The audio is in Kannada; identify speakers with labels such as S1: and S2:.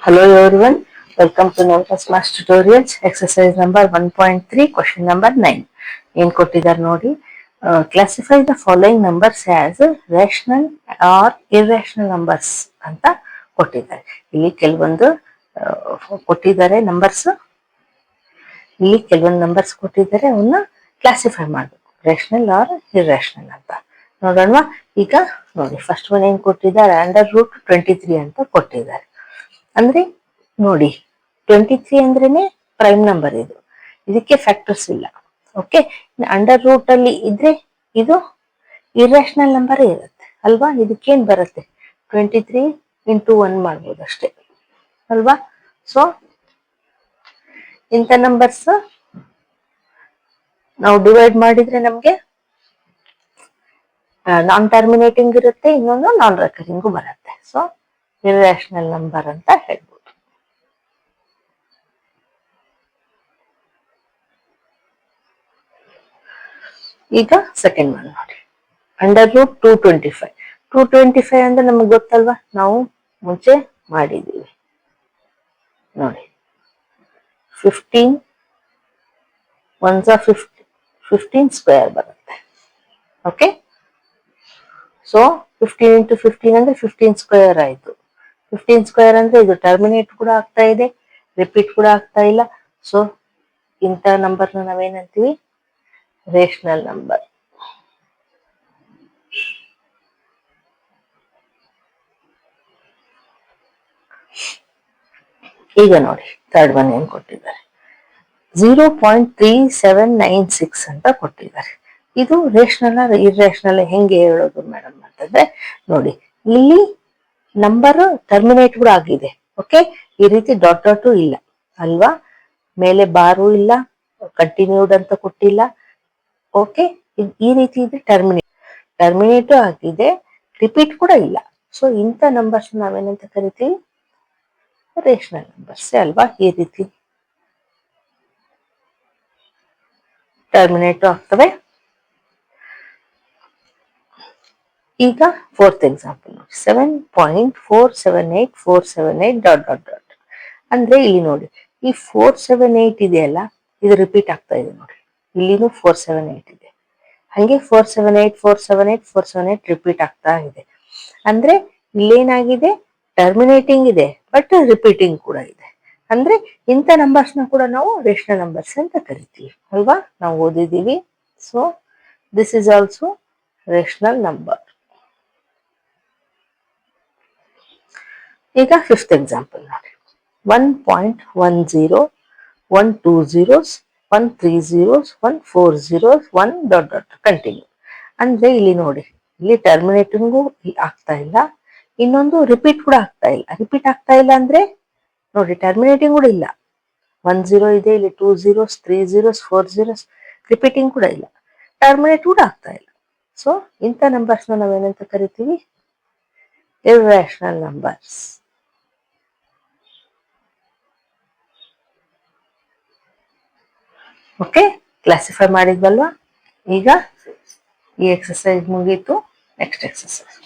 S1: Hello everyone, welcome to Nova's Math Tutorials, exercise number 1.3, question number 9. ಏನು ಕೊಟ್ಟಿದ್ದಾರೆ ನೋಡಿ, classify the following numbers as rational or irrational numbers ಅಂತ ಕೊಟ್ಟಿದ್ದಾರೆ. ಇಲ್ಲಿ ಕೆಲವೊಂದು ಕೊಟ್ಟಿದ್ದಾರೆ ನಂಬರ್ಸ್, ಇಲ್ಲಿ ಕೆಲವೊಂದು ನಂಬರ್ಸ್ ಕೊಟ್ಟಿದ್ದಾರೆ, ಅವನ್ನ ಕ್ಲಾಸಿಫೈ ಮಾಡಬೇಕು, ರೇಷನಲ್ ಆರ್ ಇರ್ರೇಷನಲ್ ಅಂತ ನೋಡೋಣ. ಈಗ ನೋಡಿ, ಫಸ್ಟ್ ಒನ್ ಏನ್ ಕೊಟ್ಟಿದ್ದಾರೆ, √23 ಅಂತ ಕೊಟ್ಟಿದ್ದಾರೆ. ಅಂದ್ರೆ ನೋಡಿ, 23 ಅಂದ್ರೇನೆ ಪ್ರೈಮ್ ನಂಬರ್, ಇದಕ್ಕೆ ಫ್ಯಾಕ್ಟರ್ಸ್ ಇಲ್ಲ. ಓಕೆ, ಅಂಡರ್ ರೂಟ್ ಅಲ್ಲಿ ಇದ್ರೆ ಇದು ಇರ್ರೇಷನಲ್ ನಂಬರ್ ಇರುತ್ತೆ ಅಲ್ವಾ. ಇದಕ್ಕೇನ್ ಬರುತ್ತೆ, 23 × 1 ಮಾಡ್ಬೋದು ಅಷ್ಟೇ ಅಲ್ವಾ. ಸೊ ಇಂಥ ನಂಬರ್ಸ್ ನಾವು ಡಿವೈಡ್ ಮಾಡಿದ್ರೆ ನಮ್ಗೆ ನಾನ್ ಟರ್ಮಿನೇಟಿಂಗ್ ಇರುತ್ತೆ, ಇನ್ನೊಂದು ನಾನ್ ರೆಕರಿಂಗು ಬರುತ್ತೆ. ಸೊ ಇರ್ರೇಷನಲ್ ನಂಬರ್ ಅಂತ ಹೇಳ್ಬೋದು. ಈಗ ಸೆಕೆಂಡ್ ಒನ್ ನೋಡಿ, √225. 225 ಅಂದ್ರೆ ನಮ್ಗೆ ಗೊತ್ತಲ್ವಾ, ನಾವು ಮುಂಚೆ ಮಾಡಿದೀವಿ ನೋಡಿ. 15 1s 15 ಸ್ಕ್ವೇರ್ ಬರುತ್ತೆ. ಓಕೆ, ಸೊ 15 × 15 ಅಂದ್ರೆ 15 ಸ್ಕ್ವೇರ್ ಆಯ್ತು. 15 ಸ್ಕ್ವೇರ್ ಅಂದ್ರೆ ಇದು ಟರ್ಮಿನೇಟ್ ಕೂಡ ಆಗ್ತಾ ಇದೆ, ರಿಪೀಟ್ ಕೂಡ ಆಗ್ತಾ ಇಲ್ಲ. ಸೊ ಇಂಥ ನಂಬರ್ನ ನಾವೇನಂತೀವಿ, ರೇಷನಲ್ ನಂಬರ್. ಈಗ ನೋಡಿ, ಥರ್ಡ್ ಒನ್ ಏನ್ ಕೊಟ್ಟಿದ್ದಾರೆ, 0.3796 ಅಂತ ಕೊಟ್ಟಿದ್ದಾರೆ. ಇದು ರೇಷನಲ್ ಇರ್ರೇಷನಲ್ ಹೆಂಗೆ ಹೇಳೋದು ಮೇಡಮ್ ಅಂತಂದ್ರೆ ನೋಡಿ, ಇಲ್ಲಿ ನಂಬರ್ ಟರ್ಮಿನೇಟ್ ಕೂಡ ಆಗಿದೆ. ಓಕೆ, ಈ ರೀತಿ ಡಾಟ್ ಡಾಟು ಇಲ್ಲ ಅಲ್ವಾ, ಮೇಲೆ ಬಾರು ಇಲ್ಲ, ಕಂಟಿನ್ಯೂಡ್ ಅಂತ ಕೊಟ್ಟಿಲ್ಲ. ಓಕೆ, ಈ ರೀತಿ ಇದೆ, ಟರ್ಮಿನೇಟು ಆಗಿದೆ, ರಿಪೀಟ್ ಕೂಡ ಇಲ್ಲ. ಸೊ ಇಂಥ ನಂಬರ್ಸ್ ನಾವೇನಂತ ಕರಿತೀವಿ, ರೇಷನಲ್ ನಂಬರ್ಸ್ ಅಲ್ವಾ. ಈ ರೀತಿ ಟರ್ಮಿನೇಟು ಆಗ್ತವೆ. ಈಗ ಫೋರ್ತ್ ಎಕ್ಸಾಂಪಲ್ ನೋಡಿ, 7.478478 ... ಅಂದ್ರೆ ಇಲ್ಲಿ ನೋಡಿ, ಈ 478 ಇದೆಯಲ್ಲ, ಇದು ರಿಪೀಟ್ ಆಗ್ತಾ ಇದೆ ನೋಡಿ. ಇಲ್ಲಿನೂ 478 ಇದೆ, ಹಂಗೆ 478 478 478 ರಿಪೀಟ್ ಆಗ್ತಾ ಇದೆ. ಅಂದ್ರೆ ಇಲ್ಲೇನಾಗಿದೆ, ಟರ್ಮಿನೇಟಿಂಗ್ ಇದೆ ಬಟ್ ರಿಪೀಟಿಂಗ್ ಕೂಡ ಇದೆ. ಅಂದ್ರೆ ಇಂಥ ನಂಬರ್ಸ್ನ ಕೂಡ ನಾವು ರೇಷನಲ್ ನಂಬರ್ಸ್ ಅಂತ ಕರಿತೀವಿ ಅಲ್ವಾ, ನಾವು ಓದಿದೀವಿ. So this is also rational number. ಈಗ ಫಿಫ್ತ್ ಎಕ್ಸಾಂಪಲ್ ನೋಡಿ, 1.10 1 2 zeros 1 3 zeros 1 4 zeros 1 ... ಕಂಟಿನ್ಯೂ. ಅಂದ್ರೆ ಇಲ್ಲಿ ನೋಡಿ, ಇಲ್ಲಿ ಟರ್ಮಿನೇಟಿಂಗು ಆಗ್ತಾ ಇಲ್ಲ, ಇನ್ನೊಂದು ರಿಪೀಟ್ ಕೂಡ ಆಗ್ತಾ ಇಲ್ಲ. ರಿಪೀಟ್ ಆಗ್ತಾ ಇಲ್ಲ ಅಂದ್ರೆ ನೋಡಿ, ಟರ್ಮಿನೇಟಿಂಗ್ ಕೂಡ ಇಲ್ಲ, 1 0 ಇದೆ, ಇಲ್ಲಿ 2 zeros 3 zeros 4 zeros, ರಿಪೀಟಿಂಗ್ ಕೂಡ ಇಲ್ಲ, ಟರ್ಮಿನೇಟ್ ಕೂಡ ಆಗ್ತಾ ಇಲ್ಲ. ಸೊ ಇಂಥ ನಂಬರ್ಸ್ನ ನಾವೇನಂತ ಕರಿತೀವಿ, ಇರ್ರೇಷನಲ್ ನಂಬರ್ಸ್. ಓಕೆ, ಕ್ಲಾಸಿಫೈ ಮಾಡಿದ್ವಲ್ವಾ. ಈಗ ಈ ಎಕ್ಸರ್ಸೈಸ್ ಮುಗೀತು. Next exercise